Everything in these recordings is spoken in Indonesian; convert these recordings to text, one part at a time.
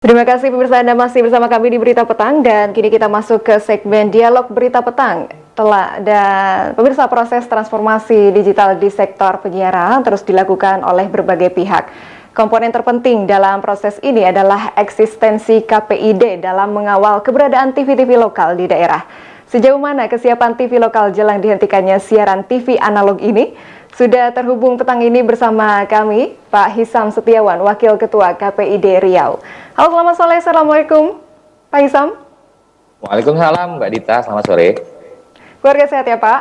Terima kasih pemirsa, Anda masih bersama kami di Berita Petang dan kini kita masuk ke segmen Dialog Berita Petang. Dan pemirsa, proses transformasi digital di sektor penyiaran terus dilakukan oleh berbagai pihak. Komponen terpenting dalam proses ini adalah eksistensi KPID dalam mengawal keberadaan TV-TV lokal di daerah. Sejauh mana kesiapan TV lokal jelang dihentikannya siaran TV analog ini? Sudah terhubung petang ini bersama kami, Pak Hisam Setiawan, Wakil Ketua KPID Riau. Halo, selamat sore. Assalamualaikum, Pak Hisam. Waalaikumsalam, Mbak Dita. Selamat sore. Keluarga sehat ya, Pak?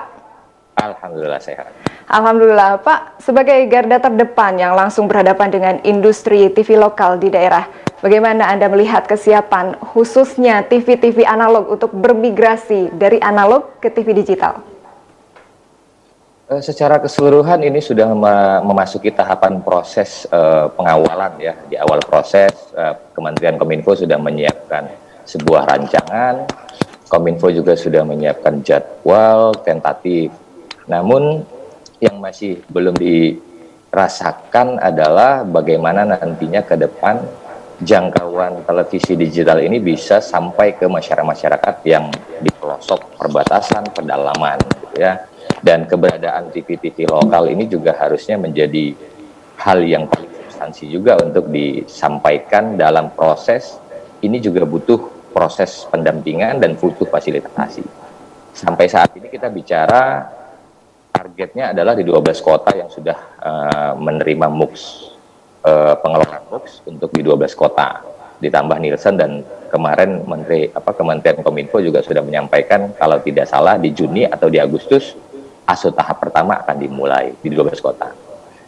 Alhamdulillah sehat. Alhamdulillah, Pak. Sebagai garda terdepan yang langsung berhadapan dengan industri TV lokal di daerah, bagaimana Anda melihat kesiapan khususnya TV-TV analog untuk bermigrasi dari analog ke TV digital? Secara keseluruhan ini sudah memasuki tahapan proses pengawalan ya. Di awal proses, Kementerian Kominfo sudah menyiapkan sebuah rancangan, Kominfo juga sudah menyiapkan jadwal tentatif. Namun yang masih belum dirasakan adalah bagaimana nantinya ke depan jangkauan televisi digital ini bisa sampai ke masyarakat yang di pelosok perbatasan, pedalaman gitu ya. Dan keberadaan TV-TV lokal ini juga harusnya menjadi hal yang paling substansi juga untuk disampaikan dalam proses. Ini juga butuh proses pendampingan dan butuh fasilitasi. Sampai saat ini kita bicara targetnya adalah di 12 kota yang sudah menerima MUX, pengelolaan MUX untuk di 12 kota. Ditambah Nielsen, dan kemarin Kementerian Kominfo juga sudah menyampaikan kalau tidak salah di Juni atau di Agustus ASO tahap pertama akan dimulai di 12 kota.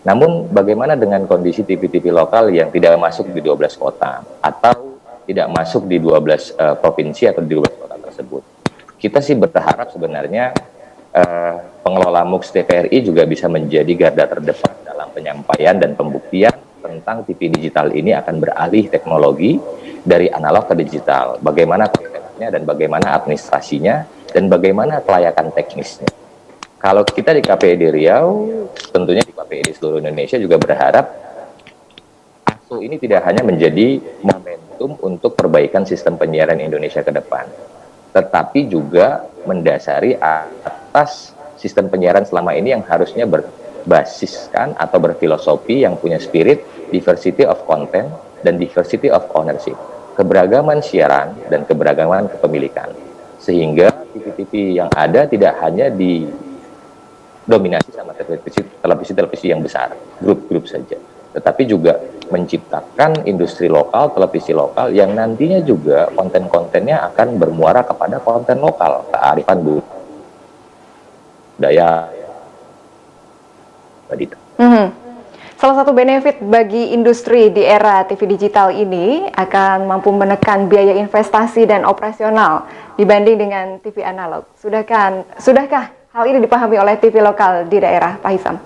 Namun bagaimana dengan kondisi TV-TV lokal yang tidak masuk di 12 kota atau tidak masuk di 12 provinsi atau di 12 kota tersebut? Kita sih berharap sebenarnya pengelola MUX TVRI juga bisa menjadi garda terdepan dalam penyampaian dan pembuktian tentang TV digital ini akan beralih teknologi dari analog ke digital. Bagaimana konsepnya dan bagaimana administrasinya dan bagaimana kelayakan teknisnya. Kalau kita di KPID Riau, tentunya di KPID seluruh Indonesia juga berharap ASO ini tidak hanya menjadi momentum untuk perbaikan sistem penyiaran Indonesia ke depan, tetapi juga mendasari atas sistem penyiaran selama ini yang harusnya berbasiskan atau berfilosofi yang punya spirit diversity of content dan diversity of ownership, keberagaman siaran dan keberagaman kepemilikan, sehingga TV-TV yang ada tidak hanya dominasi sama televisi yang besar, grup-grup saja, tetapi juga menciptakan industri lokal, televisi lokal yang nantinya juga konten-kontennya akan bermuara kepada konten lokal, kearifan budaya. Salah satu benefit bagi industri di era TV digital ini akan mampu menekan biaya investasi dan operasional dibanding dengan TV analog. Sudahkah hal ini dipahami oleh TV lokal di daerah, Pak Hisam?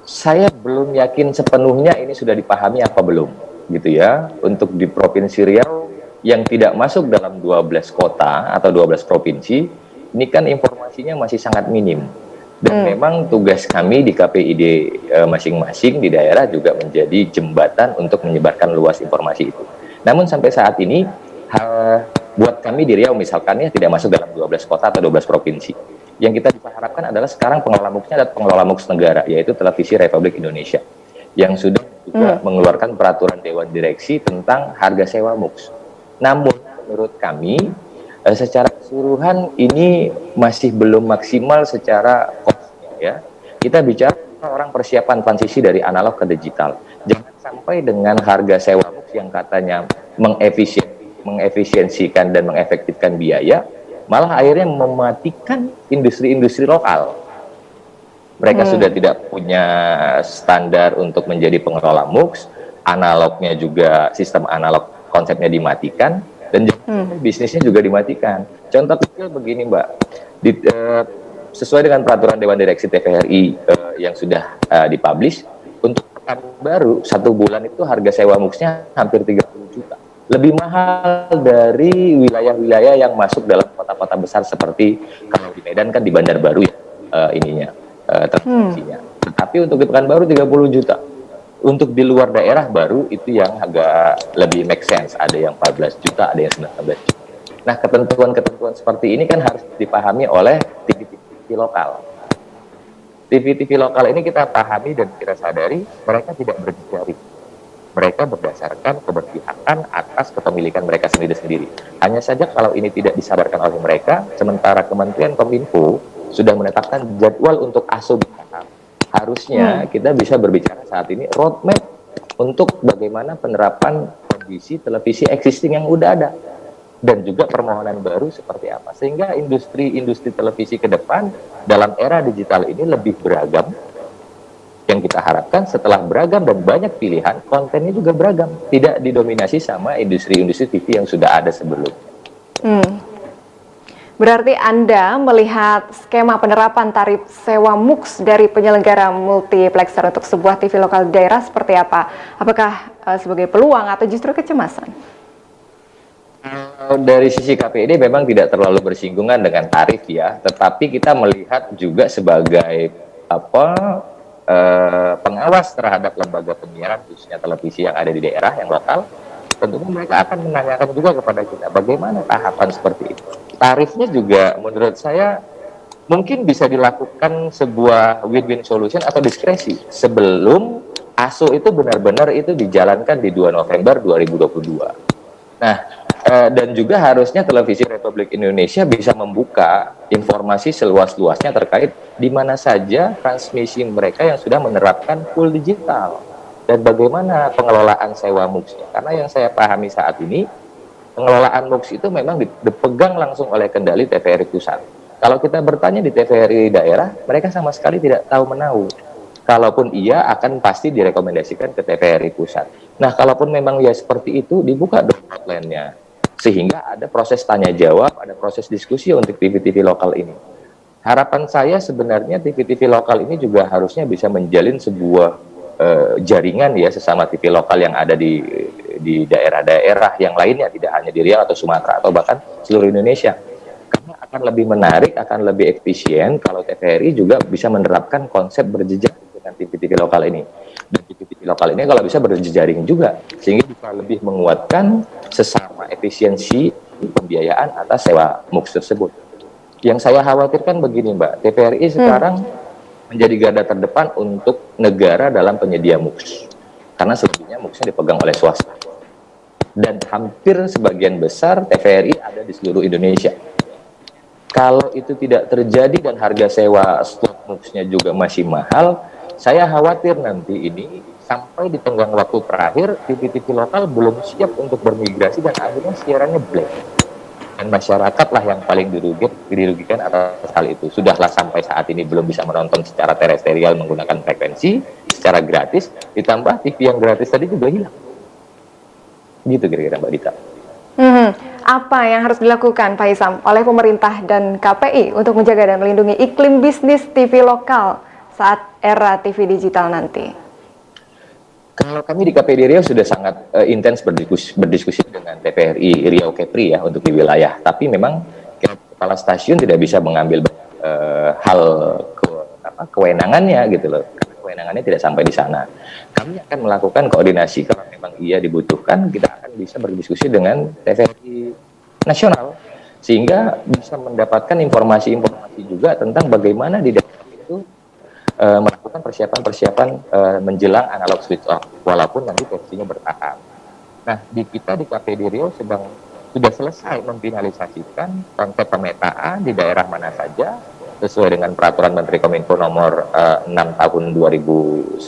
Saya belum yakin sepenuhnya ini sudah dipahami apa belum, gitu ya. Untuk di Provinsi Riau yang tidak masuk dalam 12 kota atau 12 provinsi, ini kan informasinya masih sangat minim. Dan memang tugas kami di KPID masing-masing di daerah juga menjadi jembatan untuk menyebarkan luas informasi itu. Namun sampai saat ini, buat kami di Riau misalkan ya tidak masuk dalam 12 kota atau 12 provinsi. Yang kita diharapkan adalah sekarang pengelola MUX-nya adalah pengelola MUX negara, yaitu Televisi Republik Indonesia, yang sudah juga mengeluarkan peraturan Dewan Direksi tentang harga sewa MUX. Namun menurut kami secara keseluruhan ini masih belum maksimal secara cost-nya ya. Kita bicara orang persiapan transisi dari analog ke digital. Jangan sampai dengan harga sewa MUX yang katanya mengefisiensikan dan mengefektifkan biaya, malah akhirnya mematikan industri-industri lokal. Mereka sudah tidak punya standar untuk menjadi pengelola MUX, analognya juga sistem analog konsepnya dimatikan, dan bisnisnya juga dimatikan. Contoh kecil begini Mbak, sesuai dengan peraturan Dewan Direksi TVRI yang sudah dipublish, untuk pekan baru 1 bulan itu harga sewa MUX-nya hampir 30 juta. Lebih mahal dari wilayah-wilayah yang masuk dalam kota-kota besar seperti kalau di Medan kan di Bandar Baru ya transmisinya. Tetapi untuk di Pekanbaru 30 juta. Untuk di luar daerah baru itu yang agak lebih make sense. Ada yang 14 juta, ada yang 19 juta. Nah, ketentuan-ketentuan seperti ini kan harus dipahami oleh TV-TV lokal. TV-TV lokal ini kita pahami dan kita sadari mereka tidak berjejaring. Mereka berdasarkan keberpihakan atas kepemilikan mereka sendiri-sendiri. Hanya saja kalau ini tidak disadarkan oleh mereka, sementara Kementerian Kominfo sudah menetapkan jadwal untuk ASO bertahap. Harusnya kita bisa berbicara saat ini roadmap untuk bagaimana penerapan kondisi televisi existing yang udah ada. Dan juga permohonan baru seperti apa. Sehingga industri televisi ke depan dalam era digital ini lebih beragam. Yang kita harapkan setelah beragam dan banyak pilihan, kontennya juga beragam. Tidak didominasi sama industri-industri TV yang sudah ada sebelumnya. Berarti Anda melihat skema penerapan tarif sewa MUX dari penyelenggara multiplexer untuk sebuah TV lokal daerah seperti apa? Apakah sebagai peluang atau justru kecemasan? Dari sisi KPID memang tidak terlalu bersinggungan dengan tarif ya, tetapi kita melihat juga sebagai pengawas terhadap lembaga penyiaran khususnya televisi yang ada di daerah yang lokal. Tentunya mereka akan menanyakan juga kepada kita bagaimana tahapan seperti itu. Tarifnya juga menurut saya mungkin bisa dilakukan sebuah win-win solution atau diskresi sebelum ASO itu benar-benar itu dijalankan di 2 November 2022. Nah, dan juga harusnya Televisi Republik Indonesia bisa membuka informasi seluas-luasnya terkait di mana saja transmisi mereka yang sudah menerapkan full digital dan bagaimana pengelolaan sewa MUX-nya. Karena yang saya pahami saat ini, pengelolaan MUX itu memang dipegang langsung oleh kendali TVRI pusat. Kalau kita bertanya di TVRI daerah, mereka sama sekali tidak tahu menahu. Kalaupun iya, akan pasti direkomendasikan ke TVRI pusat. Nah, kalaupun memang ya seperti itu, dibuka dong hotline-nya. Sehingga ada proses tanya jawab, ada proses diskusi untuk TV-TV lokal ini. Harapan saya sebenarnya TV-TV lokal ini juga harusnya bisa menjalin sebuah jaringan ya sesama TV lokal yang ada di daerah-daerah yang lainnya, tidak hanya di Riau atau Sumatera atau bahkan seluruh Indonesia. Karena akan lebih menarik, akan lebih efisien kalau TVRI juga bisa menerapkan konsep berjejaring dengan TV-TV lokal ini. Dan TV-TV lokal ini kalau bisa berjejaring juga, sehingga bisa lebih menguatkan sesama efisiensi pembiayaan atas sewa MUX tersebut. Yang saya khawatirkan begini Mbak, TVRI sekarang menjadi garda terdepan untuk negara dalam penyedia MUX. Karena selebihnya MUX-nya dipegang oleh swasta. Dan hampir sebagian besar TVRI ada di seluruh Indonesia. Kalau itu tidak terjadi dan harga sewa slot MUX-nya juga masih mahal, saya khawatir nanti ini sampai di tenggang waktu terakhir TV-TV lokal belum siap untuk bermigrasi dan akhirnya siarannya blank. Dan masyarakat lah yang paling dirugikan atas hal itu. Sudahlah sampai saat ini belum bisa menonton secara terestrial menggunakan frekuensi secara gratis, ditambah TV yang gratis tadi juga hilang. Gitu kira-kira Mbak Dita. Apa yang harus dilakukan Pak Hisam oleh pemerintah dan KPI untuk menjaga dan melindungi iklim bisnis TV lokal saat era TV digital nanti? Kalau kami di KPD Riau sudah sangat intens berdiskusi dengan TVRI Riau Kepri ya untuk di wilayah. Tapi memang kepala stasiun tidak bisa mengambil hal kewenangannya gitu loh. Karena kewenangannya tidak sampai di sana. Kami akan melakukan koordinasi kalau memang iya dibutuhkan, kita akan bisa berdiskusi dengan TVRI nasional sehingga bisa mendapatkan informasi-informasi juga tentang bagaimana di daerah itu melakukan persiapan-persiapan menjelang analog switch off, walaupun nanti versinya bertahap. Nah, kita di KPD Riau sudah selesai memfinalisasikan konsep pemetaan di daerah mana saja, sesuai dengan peraturan Menteri Kominfo nomor 6 tahun 2019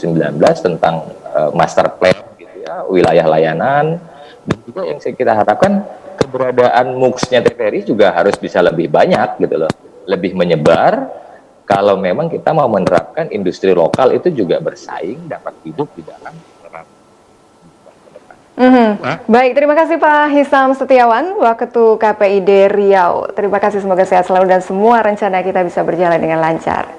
tentang master plan gitu ya, wilayah layanan, dan juga yang kita harapkan keberadaan MUX-nya TVRI juga harus bisa lebih banyak gitu loh, lebih menyebar. Kalau memang kita mau menerapkan industri lokal itu juga bersaing, dapat hidup di dalam Baik, terima kasih Pak Hisam Setiawan, Waketu KPID Riau. Terima kasih, semoga sehat selalu dan semua rencana kita bisa berjalan dengan lancar.